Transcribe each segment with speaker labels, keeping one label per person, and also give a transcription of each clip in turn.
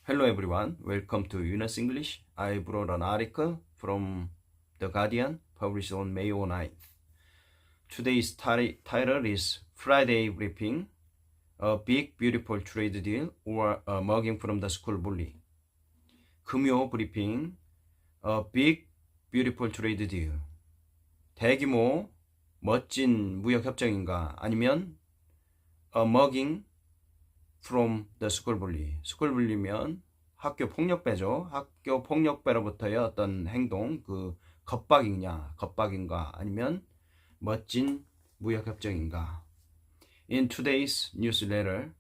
Speaker 1: Hello everyone, welcome to Yunus English. I brought an article from The Guardian published on May 9th. Today's title is Friday Briefing, a big beautiful trade deal or a mugging from the school bully. 금요 브리핑, a big beautiful trade deal. 대규모 멋진 무역 협정인가 아니면 a mugging from the school bully. school bully면 학교 폭력배죠. 학교 폭력배로부터의 어떤 행동, 그 겁박인가 아니면 멋진 무역 협정인가. In today's newsletter,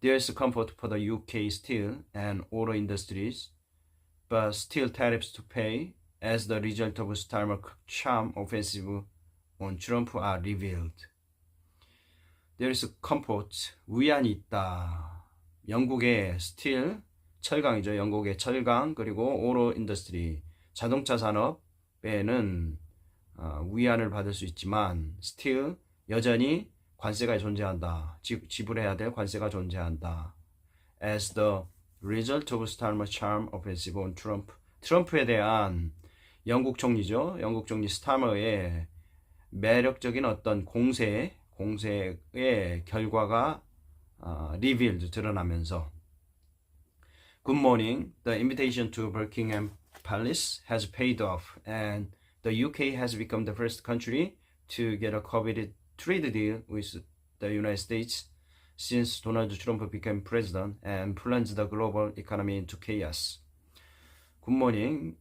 Speaker 1: there's comfort for the UK steel and auto industries, but still tariffs to pay as the result of Starmer charm offensive on Trump are revealed. There's comfort, 위안이 있다. 영국의 스틸, 철강이죠. 영국의 철강, 그리고 오로 인더스트리, 자동차 산업에는 위안을 받을 수 있지만 스틸, 여전히 관세가 존재한다. 지불해야 될 관세가 존재한다. As the result of Starmer charm offensive on Trump. 트럼프에 대한 영국 총리죠. 영국 총리 스타머의 매력적인 어떤 공세의 결과가 revealed, 드러나면서 Good morning. The invitation to Buckingham Palace has paid off and the UK has become the first country to get a coveted trade deal with the United States since Donald Trump became president and plunged the global economy into chaos. Good morning.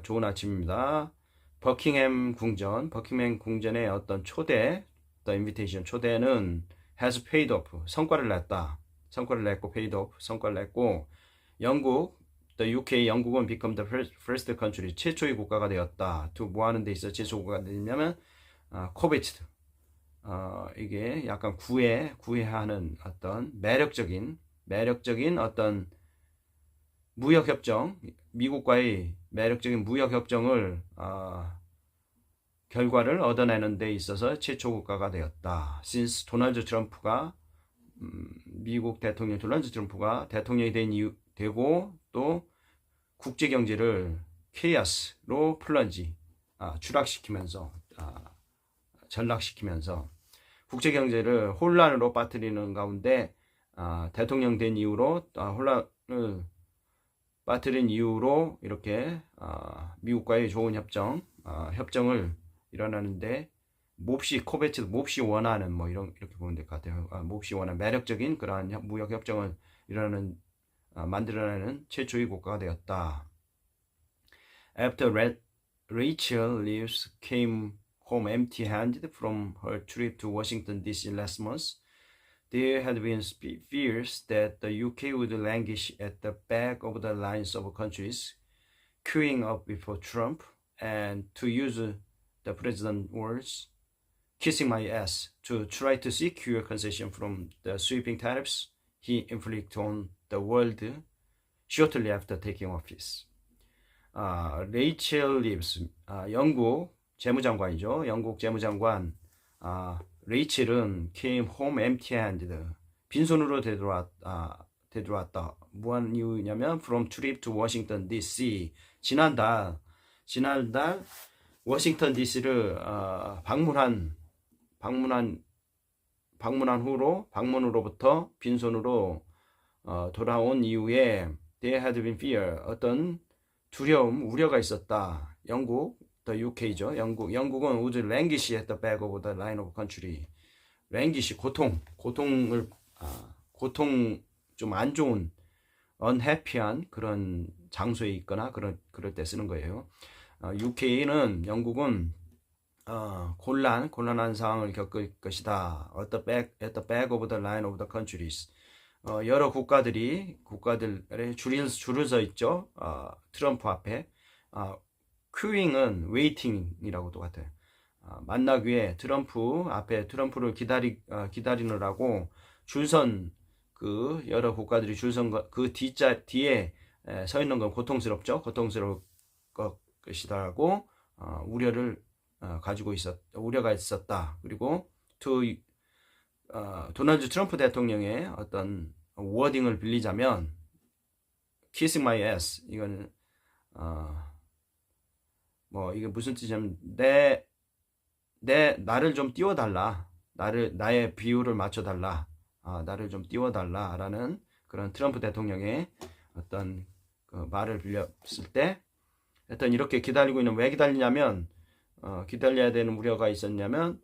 Speaker 1: 좋은 아침입니다. 버킹햄 궁전의 어떤 초대, the invitation, 초대는 has paid off, 성과를 냈고 paid off, 성과를 냈고 the UK, 영국은 become the first country, 최초의 국가가 되었다. 뭐 하는 데 있어 최초 국가가 되냐면 coveted, 이게 약간 구애하는 어떤 매력적인 어떤 무역협정, 미국과의 매력적인 무역협정을 결과를 얻어내는 데 있어서 최초 국가가 되었다. Since 도널드 트럼프가 미국 대통령 도널드 트럼프가 대통령이 되고 또 국제 경제를 케이아스로 추락시키면서 전락시키면서 국제 경제를 혼란으로 빠뜨리는 가운데 대통령 된 이후로 혼란을 빠뜨린 이후로 이렇게 미국과의 좋은 협정을 일어나는데 몹시 원하는 이렇게 보면 될 것 같아요. 몹시 원하는 매력적인 그러한 무역 협정을 만들어내는 최초의 국가가 되었다. After Rachel Leaves came home empty-handed from her trip to Washington D.C. last month, there had been fears that the UK would languish at the back of the lines of countries queuing up before Trump, and to use the president's words, kissing my ass, to try to secure concession from the sweeping tariffs he inflicted on the world shortly after taking office. Rachel Leaves, 영국 재무장관이죠. 영국 재무장관 레이첼은 came home empty-handed, 빈손으로 되돌아왔다. 무한 이유냐면 from trip to Washington D.C. 지난달 워싱턴 DC를 방문으로부터 빈손으로 돌아온 이후에 there had been fear, 어떤 우려가 있었다. the UK죠. 영국은 would languish at the back of the line of country. languish, 고통 좀 안 좋은 unhappy한 그런 장소에 있거나 그럴 때 쓰는 거예요. 영국은 곤란한 상황을 겪을 것이다. at the back of the line of the countries. 여러 국가들의 줄을 서 있죠. 트럼프 앞에. queuing은 waiting이라고도 같아요. 만나기 위해 트럼프 앞에 트럼프를 기다리느라고 줄선 그 여러 국가들이 줄선 그 뒤에 서 있는 건 고통스러울 것이다라고 우려가 있었다. 그리고 도널드 트럼프 대통령의 어떤 워딩을 빌리자면 kissing my ass. 이거는 뭐 이게 무슨 뜻이냐면 나를 좀 띄워달라. 나의 비율을 맞춰달라. 나를 좀 띄워달라라는 그런 트럼프 대통령의 어떤 그 말을 빌렸을 때, 하여튼 이렇게 기다리고 있는, 왜 기다리냐면 기다려야 되는 우려가 있었냐면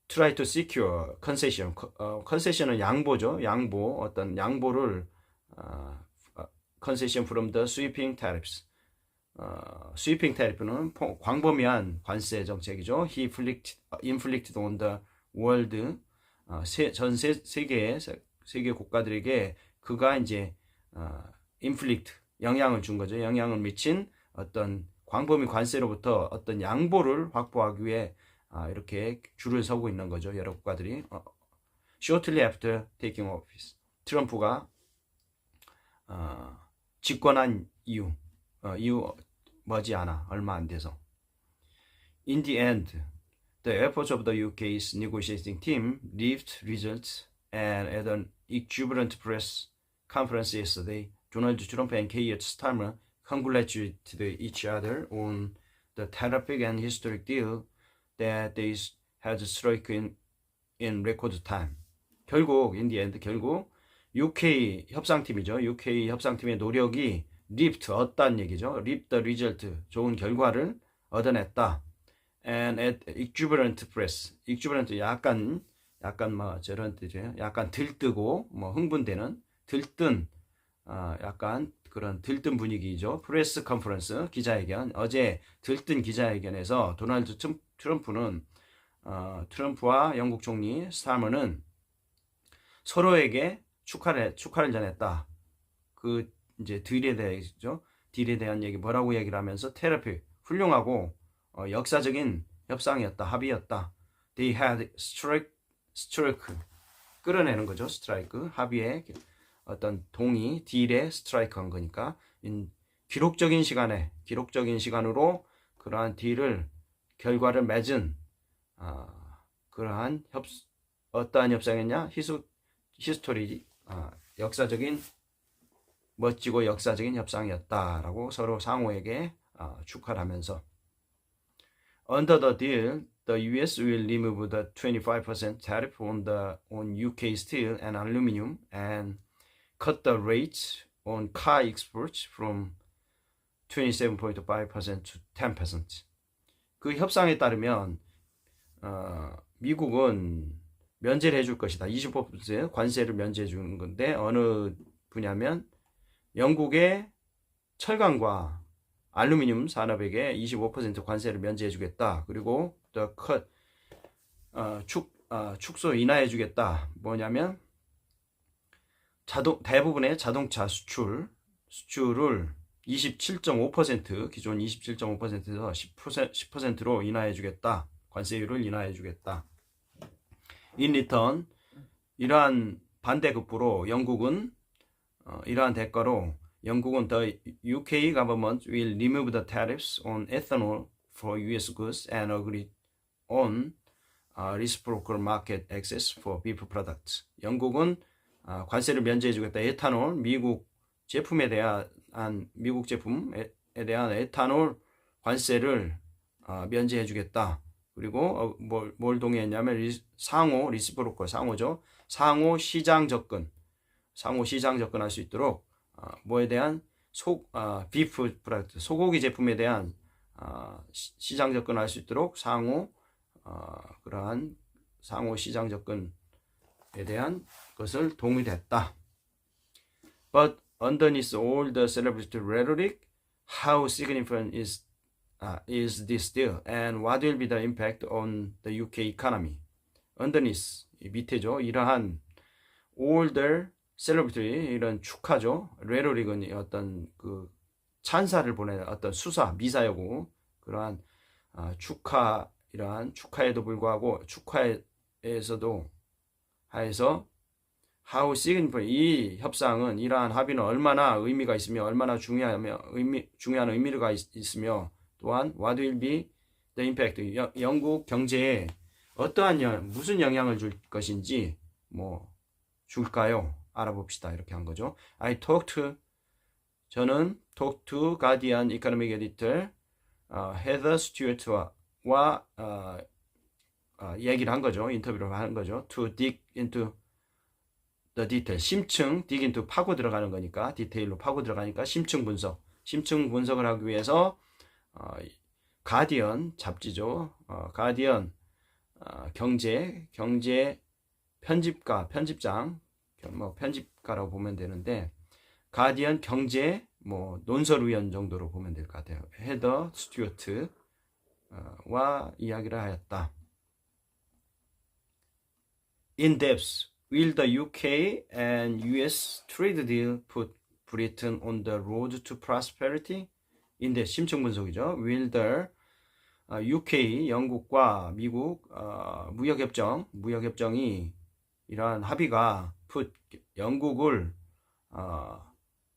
Speaker 1: try to secure concession. concession은 양보죠. 양보, 어떤 양보를 concession from the sweeping tariffs. sweeping tariff는 광범위한 관세 정책이죠. He inflicted on the world. 전 세계 국가들에게 그가 이제 inflict 영향을 준 거죠. 영향을 미친 어떤 광범위 관세로부터 어떤 양보를 확보하기 위해 이렇게 줄을 서고 있는 거죠. 여러 국가들이. Shortly after taking office, 트럼프가 집권한 이후 머지않아 얼마 안 돼서. In the end, the efforts of the UK's negotiating team reaped results, and at an exuberant press conference yesterday, Donald Trump and Keir Starmer congratulated each other on the terrific and historic deal that they had struck in record time. 결국, in the end, 결국 UK 협상팀이죠. UK 협상팀의 노력이 얻다는 얘기죠. reap the result, 좋은 결과를 얻어냈다. And at exuberant press, exuberant 약간 뭐 저런 뜻이에요. 약간 들뜨고 뭐 흥분되는 들뜬 약간 그런 들뜬 분위기죠. 프레스 컨퍼런스 기자회견. 어제 들뜬 기자회견에서 도널드 트럼프는 트럼프와 영국 총리 스타머는 서로에게 축하를 전했다. 그 이제 딜에 대해서 딜에 대한 얘기 뭐라고 얘기를 하면서 테라피 훌륭하고 역사적인 협상이었다. 합의였다. They had struck 끌어내는 거죠. 스트라이크 합의에 어떤 동의 딜에 스트라이크 한 거니까 기록적인 시간으로 그러한 딜을 결과를 맺은 그러한 어떠한 협상이었냐? 히스토리 역사적인 멋지고 역사적인 협상이었다라고 서로 상호에게 축하를 하면서 Under the deal, the US will remove the 25% tariff on UK steel and aluminum and cut the rates on car exports from 27.5% to 10%. 그 협상에 따르면 미국은 면제를 해줄 것이다. 25% 관세를 면제해 주는 건데 어느 분야면 영국의 철강과 알루미늄 산업에게 25% 관세를 면제해 주겠다. 그리고 축소 인하해 주겠다. 뭐냐면 대부분의 자동차 수출을 27.5% 기존 27.5%에서 10%로 인하해 주겠다. 관세율을 인하해 주겠다. In return, 이러한 반대급부로 영국은 이러한 대가로 영국은 the UK government will remove the tariffs on ethanol for US goods and agree on reciprocal market access for beef products. 영국은 관세를 면제해 주겠다. 에탄올 미국 제품에 대한 에탄올 관세를 면제해 주겠다. 그리고 뭘 동의했냐면 리스프로컬 상호죠. 상호 시장 접근할 수 있도록 뭐에 대한 비프 프로덕트 소고기 제품에 대한 시장 접근할 수 있도록 그러한 상호 시장 접근에 대한 것을 동의했다. But underneath all the celebratory rhetoric, how significant is this deal, and what will be the impact on the UK economy? Underneath 밑에죠. 이러한 all the celebratory 이런 축하죠. rhetoric은 어떤 그 찬사를 보내는 어떤 미사여고 그러한 이러한 축하에도 불구하고 축하에서도 하에서 how significant 이 협상은 이러한 합의는 얼마나 의미가 있으며 얼마나 중요한 의미가 있으며 또한 what will be the impact 영국 경제에 무슨 영향을 줄 것인지 줄까요? 알아봅시다. 이렇게 한 거죠. 저는 talk to Guardian Economic Editor 헤더 스튜어트와 얘기를 한 거죠. 인터뷰를 한 거죠. To dig into the detail. 심층, dig into 파고 들어가는 거니까, 디테일로 파고 들어가니까 심층 분석을 하기 위해서 가디언 잡지죠. 가디언 경제 편집장, 뭐 편집가라고 보면 되는데, 가디언 경제 뭐 논설위원 정도로 보면 될 것 같아요. 헤더 스튜어트와 이야기를 하였다. In depth, will the UK and US trade deal put Britain on the road to prosperity? In depth, 심층 분석이죠. Will the UK, 영국과 미국 무역협정이 이러한 합의가 put 영국을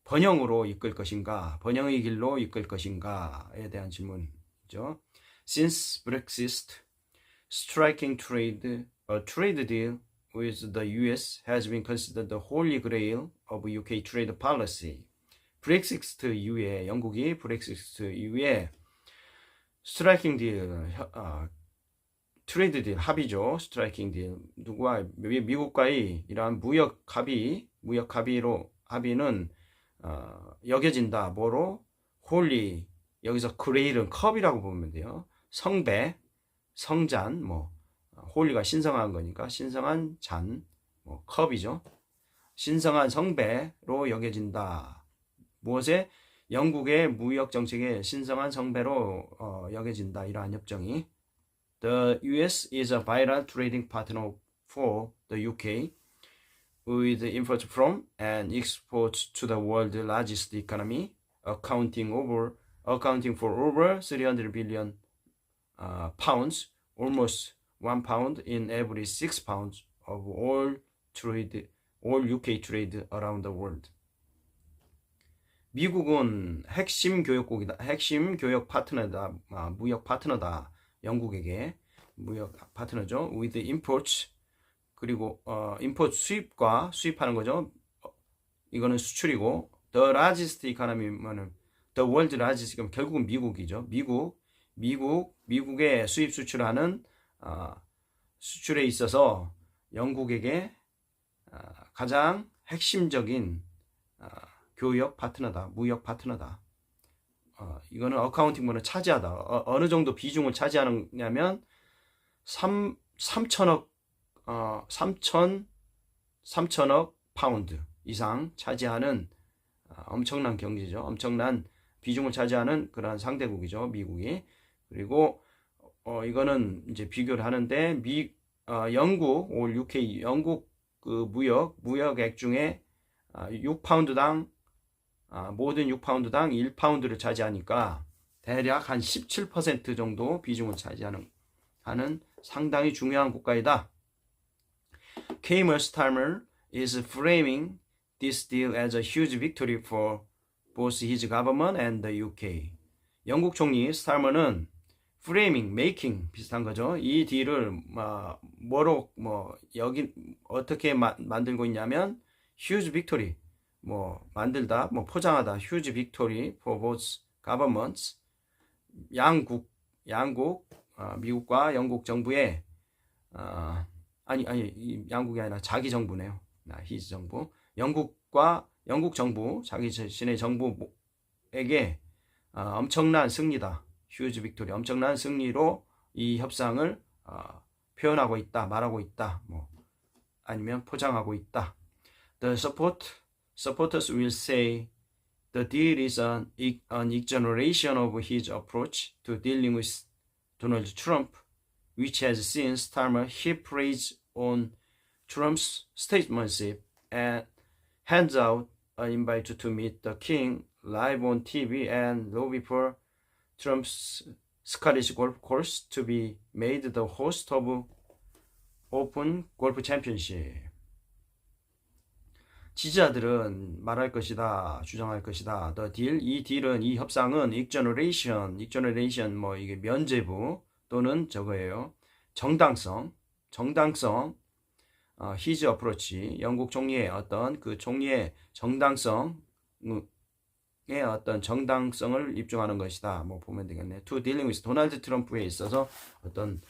Speaker 1: 번영으로 이끌 것인가, 번영의 길로 이끌 것인가에 대한 질문이죠. Since Brexit, striking a trade deal with the US has been considered the holy grail of UK trade policy. 브렉시트 이후에 영국이 브렉시트 이후에 스트라이킹 딜, 트레이드 딜 합의죠. 스트라이킹 딜 누구와 미국과의 이러한 무역 합의는 여겨진다. 뭐로? 홀리, 여기서 그레일은 컵이라고 보면 돼요. 성배, 성잔, 뭐 홀리가 신성한 거니까 신성한 잔, 뭐 컵이죠. 신성한 성배로 여겨진다. 무엇에? 영국의 무역 정책의 신성한 성배로 여겨진다. 이러한 협정이. The US is a vital trading partner for the UK. with imports from and exports to the world's largest economy, accounting for over 300 billion pounds, almost 1 pound in every 6 pounds of all UK trade around the world. 미국은 핵심 교역국이다, 핵심 교역 파트너다, 무역 파트너다. 영국에게 무역 파트너죠. with imports, 그리고 임포트 수입하는 거죠. 이거는 수출이고, the largest economy는 the world's largest, 결국은 미국이죠. 미국의 수입 수출하는 수출에 있어서 영국에게 가장 핵심적인 교역 파트너다, 무역 파트너다. 이거는 어카운팅분을 차지하다. 어느 정도 비중을 차지하느냐면 3천억 파운드 이상 차지하는 엄청난 경제죠. 엄청난 비중을 차지하는 그러한 상대국이죠, 미국이. 그리고 이거는 이제 비교를 하는데 영국 그 무역액 중에 6파운드당 모든 6파운드당 1파운드를 차지하니까 대략 한 17% 정도 비중을 차지하는 상당히 중요한 국가이다. Keir Starmer is framing this deal as a huge victory for both his government and the UK. 영국 총리 스타머는 making 비슷한 거죠. 이 딜을 여기 어떻게 만들고 있냐면 huge victory, 만들다, 포장하다, huge victory for both governments. 양국 미국과 영국 정부의 양국이 아니라 자기 정부네요. his 정부. 영국 정부, 자기 자신의 정부에게 엄청난 승리다. huge victory, 엄청난 승리로 이 협상을 표현하고 있다, 말하고 있다, 아니면 포장하고 있다. The supporters will say the deal is an exoneration of his approach to dealing with Donald Trump, which has seen Starmer heap praise on Trump's statesmanship and hands out an invite to meet the king live on TV and lobby for Trump's Scottish golf course to be made the host of Open Golf Championship. 지지자들은 말할 것이다, 주장할 것이다. The deal, 이 협상은 exoneration, 이게 면죄부 또는 저거예요. 정당성, his approach, 영국 총리의 어떤 그 총리의 정당성의 어떤 정당성을 입증하는 것이다. 뭐 보면 되겠네. To dealing with 도널드 트럼프에 있어서 어떤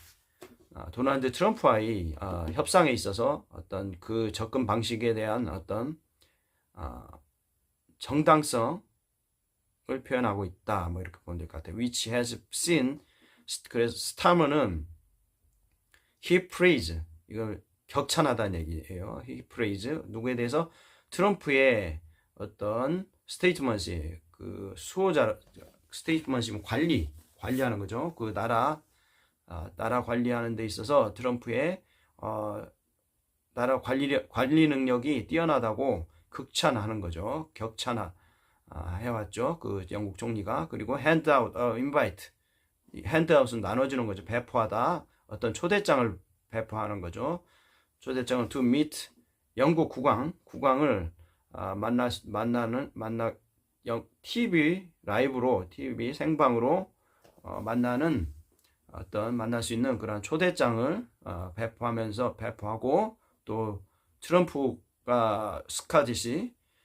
Speaker 1: 도널드 트럼프와의 협상에 있어서 어떤 그 접근 방식에 대한 어떤 정당성을 표현하고 있다. 뭐 이렇게 보면 될 것 같아요. Which has seen, 그래서 스타머는 he praise, 이걸 격찬하다는 얘기예요. he praise, 누구에 대해서? 트럼프의 어떤 스테이트먼시, 그 수호자, 스테이트먼시면 관리하는 거죠. 그 나라 관리하는 데 있어서 트럼프의 나라 관리 능력이 뛰어나다고 극찬하는 거죠. 해왔죠. 그 영국 총리가. 그리고 handout, invite, handout은 나눠주는 거죠. 배포하다. 어떤 초대장을 배포하는 거죠. 초대장을 to meet, 영국 국왕을 TV 라이브로, TV 생방으로 만나는 어떤 만날 수 있는 그런 초대장을 배포하고, 또 트럼프가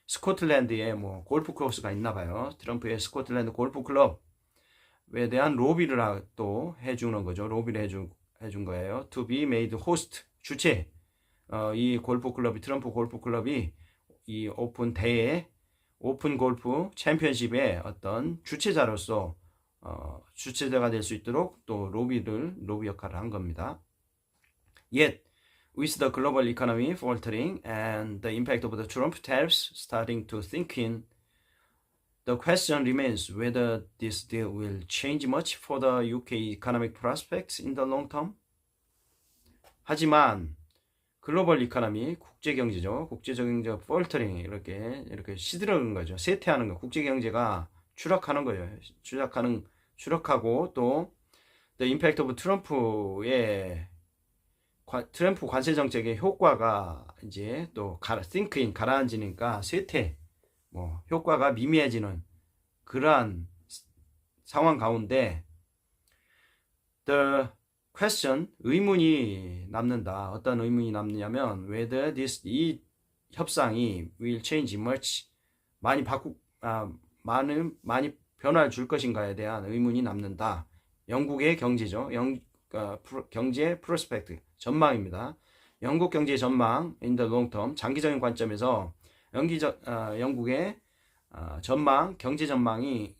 Speaker 1: 스코틀랜드에 뭐 골프 코스가 있나 봐요. 트럼프의 스코틀랜드 골프 클럽에 대한 로비를 또 해주는 거죠. 로비를 해준 거예요. To be made host, 주최. 이 골프 클럽이, 트럼프 골프 클럽이 이 오픈 골프 챔피언십의 어떤 주최자로서 주최자가 될 수 있도록 또 로비 역할을 한 겁니다. Yet, with the global economy faltering and the impact of the Trump tariffs starting to sink in, the question remains whether this deal will change much for the UK economic prospects in the long term. 하지만 글로벌 이코노미, 국제 경제죠. 국제적인 faltering, 이렇게 시들어가는 거죠. 쇠퇴하는 거. 국제 경제가 추락하는 거예요. 추락하고, 또 the impact of 트럼프 관세 정책의 효과가 이제 또 sink in, 가라앉으니까 효과가 미미해지는 그러한 상황 가운데 the question, 의문이 남는다. 어떤 의문이 남느냐면 whether 이 협상이 will change much, 많이 변화를 줄 것인가에 대한 의문이 남는다. 영국의 경제죠. 경제 프로스펙트, 전망입니다. 영국 경제 전망 in the long term, 장기적인 관점에서 영국의 전망, 경제 전망이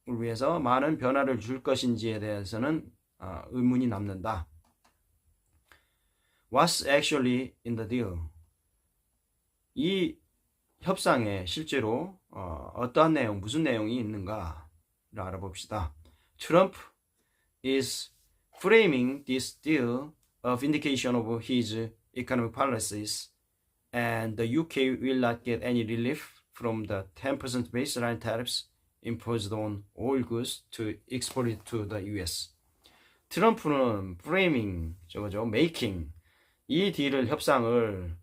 Speaker 1: 위해서 많은 변화를 줄 것인지에 대해서는 의문이 남는다. What's actually in the deal? 이 협상에 실제로 어떠한 내용, 무슨 내용이 있는가를 알아봅시다. Trump is framing this deal a vindication of his economic policies, and the UK will not get any relief from the 10% baseline tariffs imposed on all goods to exported to the US. 트럼프는 framing, making, 이 딜을, 협상을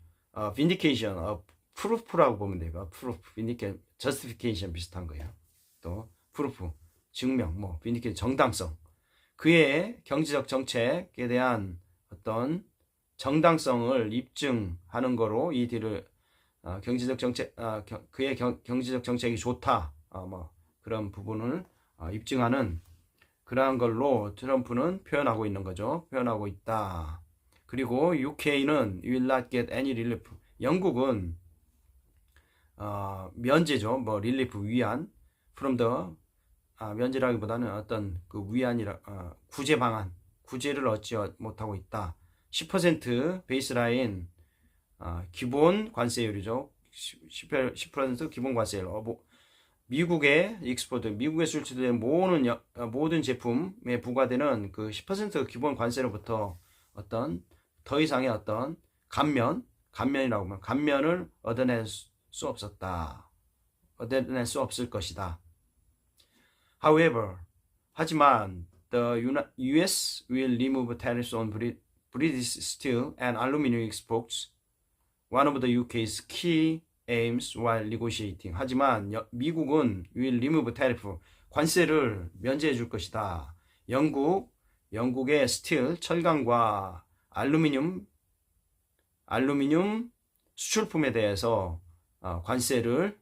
Speaker 1: vindication, proof라고 보면 돼요. proof, vindication, justification 비슷한 거예요. 또 proof, 증명, vindication, 정당성. 그의 경제적 정책에 대한 어떤 정당성을 입증하는 거로 이 딜을 그의 경제적 정책이 좋다, 그런 부분을 입증하는 그러한 걸로 트럼프는 표현하고 있는 거죠. 표현하고 있다. 그리고 UK는 will not get any relief. 영국은 면제죠. relief, 위안. from the 면제라기보다는 어떤 그 위안이라 구제 방안, 구제를 얻지 못하고 있다. 10% 베이스라인 기본 관세율이죠. 10% 기본 관세율. 미국의 익스포트, 미국에 수출된 모든 제품에 부과되는 그 10% 기본 관세로부터 어떤 더 이상의 어떤 감면이라고 하면 감면을 얻어낼 수 없을 것이다. However, 하지만 the US will remove tariffs on British steel and aluminum exports, one of the UK's key aims while negotiating. 하지만 미국은 will remove tariff, 관세를 면제해 줄 것이다. 영국의 스틸, 철강과 알루미늄 알루미늄 수출품에 대해서 관세를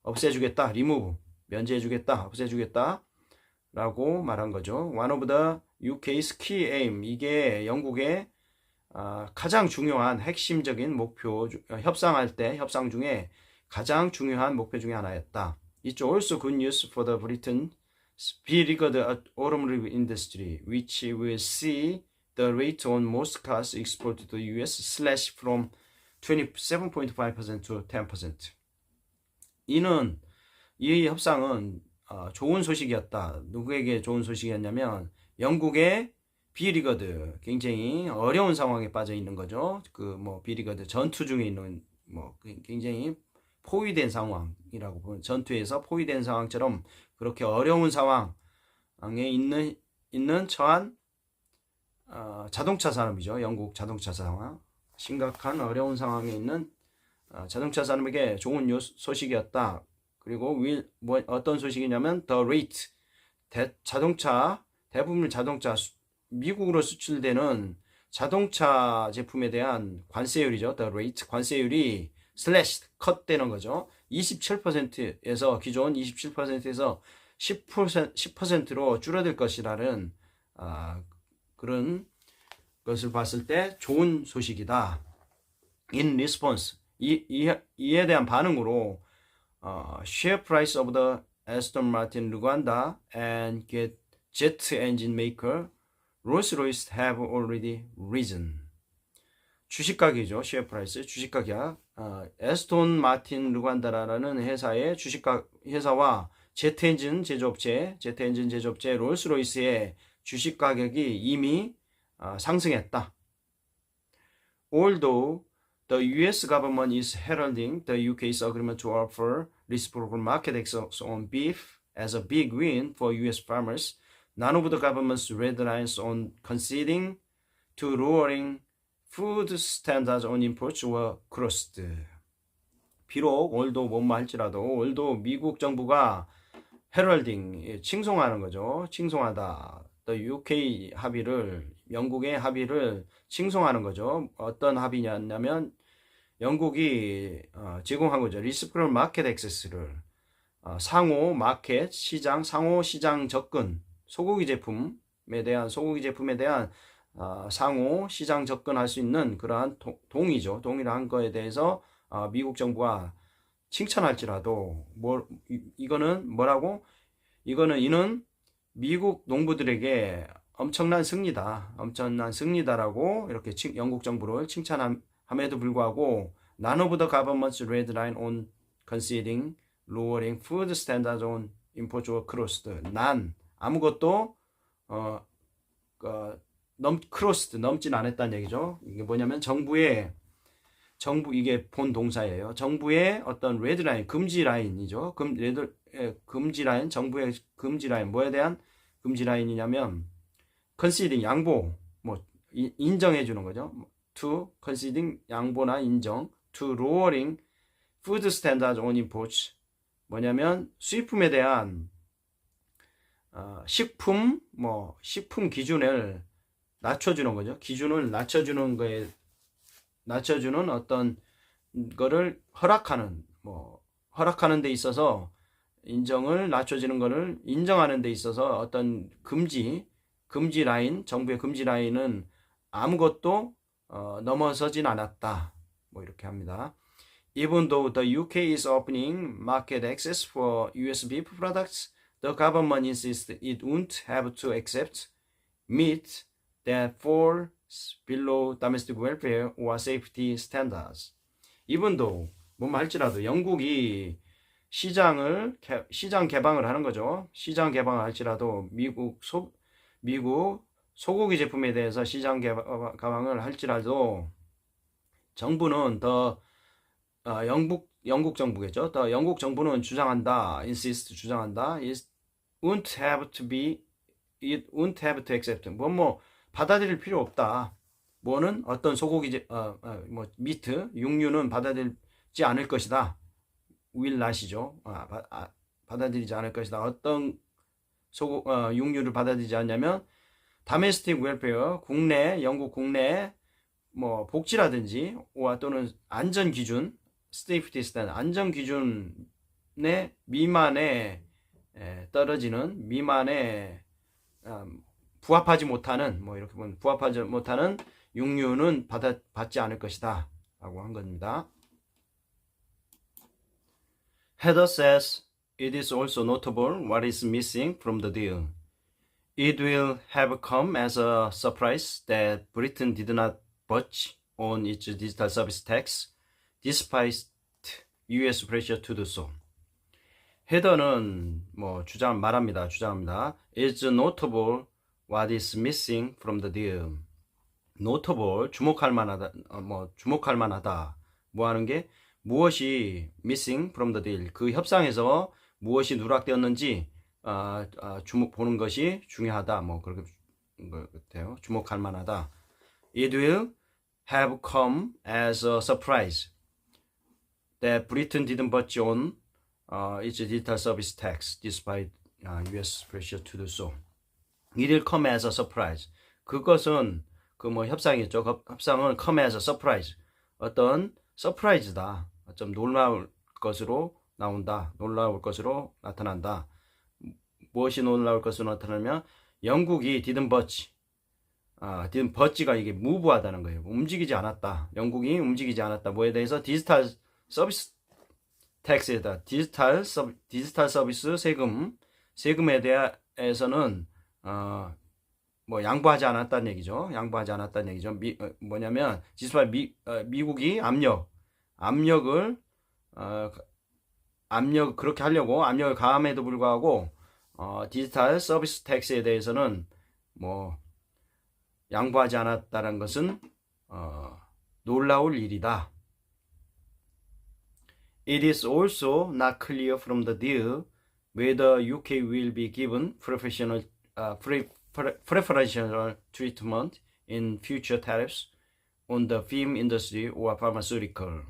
Speaker 1: 없애주겠다, remove, 면제해주겠다, 없애주겠다 라고 말한 거죠. One of the UK's key aim, 이게 영국의 가장 중요한 핵심적인 목표, 협상할 때 협상 중에 가장 중요한 목표 중에 하나였다. It's also good news for the Britain's beleaguered automotive industry, which will see the rate on most cars exported to the US slash from 27.5% to 10%. 이 협상은 좋은 소식이었다. 누구에게 좋은 소식이었냐면 영국의 비리거드, 굉장히 어려운 상황에 빠져 있는 거죠. 비리거드 전투 중에 있는 굉장히 포위된 상황이라고 보는, 전투에서 포위된 상황처럼 그렇게 어려운 상황에 처한 자동차 산업이죠. 영국 자동차 상황, 심각한 어려운 상황에 있는 자동차 산업에게 좋은 소식이었다. 그리고 어떤 소식이냐면 the rate, 대부분 자동차, 미국으로 수출되는 자동차 제품에 대한 관세율이죠. the rate, 관세율이 컷되는 거죠. 27%에서 기존 27%에서 10%로 줄어들 것이라는 그런 것을 봤을 때 좋은 소식이다. In response, 이에 대한 반응으로 share price of the Aston Martin Luganda and jet engine maker Rolls-Royce have already risen. 주식가격이죠. share price, 주식가격. 에스톤 마틴 루간다라는 회사의 회사와 제트 엔진 제조업체 롤스로이스의 주식 가격이 이미 상승했다. Although the US government is heralding the UK's agreement to offer reciprocal market access on beef as a big win for US farmers, none of the government's red lines on conceding to lowering food standards on imports were crossed. 비록 올도 미국 정부가 헤럴딩, 칭송하는 거죠. 칭송하다. The UK 합의를, 영국의 합의를 칭송하는 거죠. 어떤 합의냐면 영국이 제공한 거죠. 리스프럴 마켓 액세스를 상호 시장 접근, 소고기 제품에 대한 상호 시장 접근할 수 있는 그러한 동의를 거에 대해서 미국 정부가 칭찬할지라도 이는 미국 농부들에게 엄청난 승리다라고 이렇게 영국 정부를 칭찬함에도 불구하고 none of the government's red line on conceding lowering food standards on imports were crossed. 아무것도 넘진 않았다는 얘기죠. 이게 뭐냐면 이게 본 동사예요. 정부의 어떤 레드라인, 금지라인이죠. 금지라인, 정부의 금지라인, 뭐에 대한 금지라인이냐면 conceding, 양보, 인정해 주는 거죠. to conceding, 양보나 인정, to lowering food standards on imports, 뭐냐면 수입품에 대한 식품 기준을 낮춰주는 거죠. 기준을 낮춰주는 어떤 거를 허락하는 데 있어서, 인정을 낮춰지는 거를 인정하는 데 있어서 어떤 금지 라인, 정부의 금지 라인은 아무것도 넘어서진 않았다. 이렇게 합니다. Even though the UK is opening market access for US beef products, the government insists it won't have to accept meat that falls below domestic welfare or safety standards. Even though, 할지라도 영국이 시장 개방을 하는 거죠. 시장 개방을 할지라도 미국 소고기 제품에 대해서 시장 개방을 할지라도 정부는 영국 정부겠죠. 영국 정부는 주장한다. It won't have to accept. 받아들일 필요 없다. 어떤 소고기 미트, 육류는 받아들이지 않을 것이다. will not이죠. 받아들이지 않을 것이다. 어떤 육류를 받아들이지 않냐면 domestic welfare, 영국 국내 뭐 복지라든지 또는 안전 기준, safety standard, 안전 기준의 미만에 떨어지는 미만에 부합하지 못하는 뭐 이렇게 보면 부합하지 못하는 육류는 받지 않을 것이다 라고 한 겁니다. Heather says it is also notable what is missing from the deal. It will have come as a surprise that Britain did not budge on its digital service tax despite US pressure to do so. 헤더는 뭐 주장합니다. It's notable what is missing from the deal. notable 주목할 만하다. 뭐 하는 게 무엇이 missing from the deal. 그 협상에서 무엇이 누락되었는지 보는 것이 중요하다. 뭐 그렇게 것 같아요. 주목할 만하다. It will have come as a surprise that Britain didn't budge on its digital service tax despite US pressure to do so. It will come as a surprise. 그것은 그 뭐 협상이었죠. 협상은 come as a surprise. 어떤 서프라이즈다. 좀 놀라울 것으로 나타난다. 무엇이 놀라울 것으로 나타나면 영국이 didn't budge. didn't budge가 이게 move하다는 거예요. 움직이지 않았다. 영국이 움직이지 않았다. 뭐에 대해서 디지털 서비스 텍스에다 디지털 서비스 세금에 대해서는 뭐 양보하지 않았다는 얘기죠. 뭐냐면 미국이 압력을 그렇게 하려고 압력을 가함에도 불구하고 디지털 서비스 텍스에 대해서는 뭐 양보하지 않았다는 것은 놀라울 일이다. It is also not clear from the deal whether UK will be given preferential treatment in future tariffs on the film industry or pharmaceutical.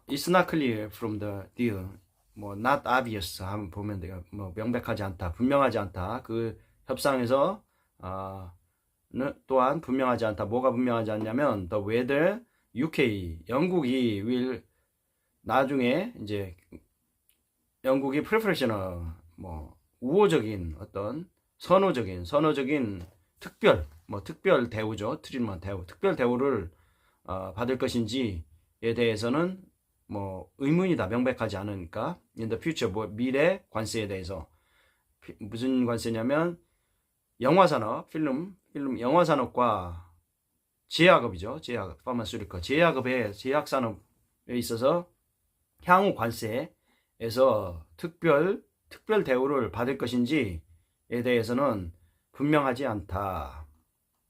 Speaker 1: It's not clear from the deal. 뭐 not obvious 하면 보면 돼요. 뭐 명백하지 않다, 분명하지 않다. 그 협상에서 또한 분명하지 않다. 뭐가 분명하지 않냐면 the whether UK 영국이 will 나중에 이제 영국이 preferential 뭐 우호적인 어떤 선호적인 특별 대우죠. 트리트먼트 대우. 특별 대우를 받을 것인지에 대해서는 뭐 의문이다. 명백하지 않으니까. in the future 뭐 미래 관세에 대해서 무슨 관세냐면 영화산업, 필름 영화산업과 제약업이죠. 파마스리컬 제약산업에 있어서 향후 관세에서 특별 대우를 받을 것인지에 대해서는 분명하지 않다.